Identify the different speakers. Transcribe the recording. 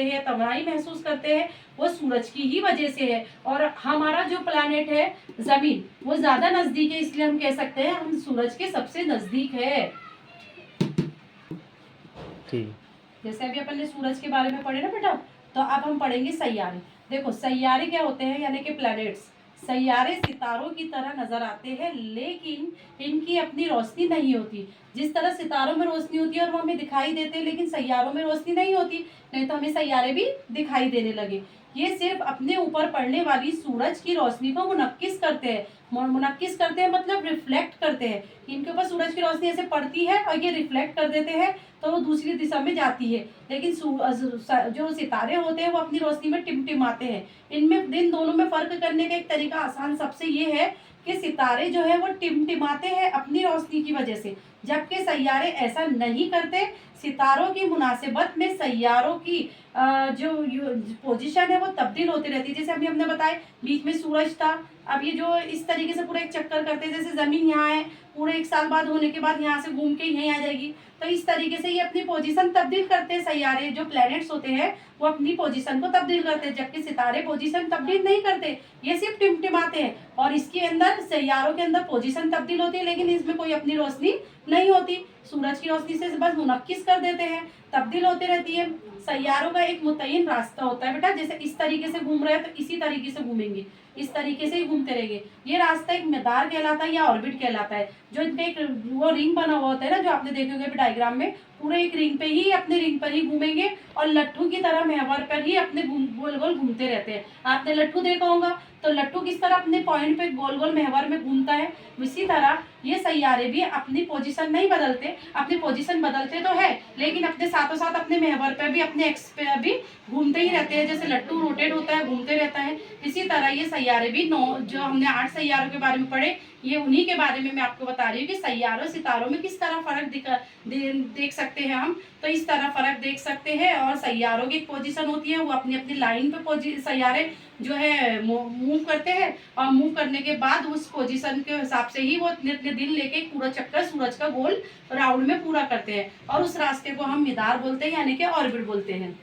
Speaker 1: करते हैं, तन्हाई महसूस करते हैं, वो सूरज की ही वजह से है। और हमारा जो प्लैनेट है जमीन, वो ज्यादा नजदीक है, इसलिए हम कह सकते हैं हम सूरज के सबसे नजदीक है।
Speaker 2: ठीक।
Speaker 1: जैसे अभी अपन ने सूरज के बारे में पढ़े ना बेटा, तो अब हम पढ़ेंगे सैयारे। देखो सैयारे क्या होते हैं, यानी कि प्लैनेट्स। सैयारे सितारों की तरह नजर आते हैं, लेकिन इनकी अपनी रोशनी नहीं होती। जिस तरह सितारों में रोशनी होती है और वो हमें दिखाई देते हैं, लेकिन सैयारों में रोशनी नहीं होती, नहीं तो हमें सैयारे भी दिखाई देने लगे। ये सिर्फ अपने ऊपर पड़ने वाली सूरज की रोशनी को मुनक्किस करते हैं। मुनक्किस करते हैं मतलब रिफ्लेक्ट करते हैं। इनके ऊपर सूरज की रोशनी ऐसे पड़ती है और ये रिफ्लेक्ट कर देते हैं, तो वो दूसरी दिशा में जाती है। लेकिन जो सितारे होते हैं वो अपनी रोशनी में टिमटिमाते हैं। इनमें इन दोनों में फर्क करने का एक तरीका आसान सबसे ये है कि सितारे जो है वो टिमटिमाते हैं अपनी रोशनी की वजह से, जबकि सैयारे ऐसा नहीं करते। सितारों की मुनासिबत में सैयारों की जो पोजीशन है वो तब्दील होती रहती है। जैसे अभी हमने बताया बीच में सूरज था, अब ये जो इस तरीके से पूरा एक चक्कर करते हैं, जैसे जमीन यहाँ है, पूरे 1 साल बाद होने के बाद यहाँ से घूम के यहीं आ जाएगी, तो इस तरीके से ये अपनी पोजीशन तब्दील करते हैं। सैयारे जो प्लैनेट्स होते हैं वो अपनी पोजीशन को तब्दील करते हैं, जबकि सितारे पोजीशन तब्दील नहीं करते, ये सिर्फ टिमटिमाते हैं। और इसके अंदर सैयारों के अंदर पोजीशन तब्दील होती है, लेकिन इसमें कोई अपनी रोशनी नहीं होती, सूरज की रोशनी से बस मुनक्किस कर देते हैं, तब्दील होती रहती है। सैयारों का एक मुतय्यन रास्ता होता है बेटा, जैसे इस तरीके से घूम रहे हैं तो इसी तरीके से घूमेंगे, इस तरीके से ही घूमते रहेंगे। ये रास्ता एक मदार कहलाता है या ऑर्बिट कहलाता है। जो इनका एक वो रिंग बना हुआ होता है ना, जो आपने देखे होंगे डायग्राम में, पूरे एक रिंग पे ही, अपने रिंग पर ही घूमेंगे और लट्ठू की तरह महवर पर ही अपने गोल गोल घूमते रहते हैं। आपने लट्ठू देखा होगा, तो लट्ठू किस तरह अपने पॉइंट पे गोल गोल महवर में घूमता है, इसी तरह ये सैयारे भी अपनी पोजीशन नहीं बदलते। अपनी पोजीशन बदलते तो है, लेकिन अपने साथों साथ अपने महवर पे भी, अपने एक्स पे भी घूमते ही रहते हैं। जैसे लट्टू रोटेट होता है, घूमते रहता है, इसी तरह ये सैयारे भी जो हमने 8 सैयारों के बारे में पढ़े, ये उन्हीं के बारे में मैं आपको बता रही हूँ कि सैयारों सितारों में किस तरह फर्क देख सकते हैं हम। तो इस तरह फर्क देख सकते हैं। और सैयारों की पोजीशन होती है, वो अपनी अपनी लाइन पे सैयारे जो है मूव करते हैं, और मूव करने के बाद उस पोजीशन के हिसाब से ही वो अपने अपने दिन लेके पूरा चक्कर सूरज का गोल राउंड में पूरा करते हैं, और उस रास्ते को हम मिदार बोलते हैं, यानी कि ऑर्बिट बोलते हैं।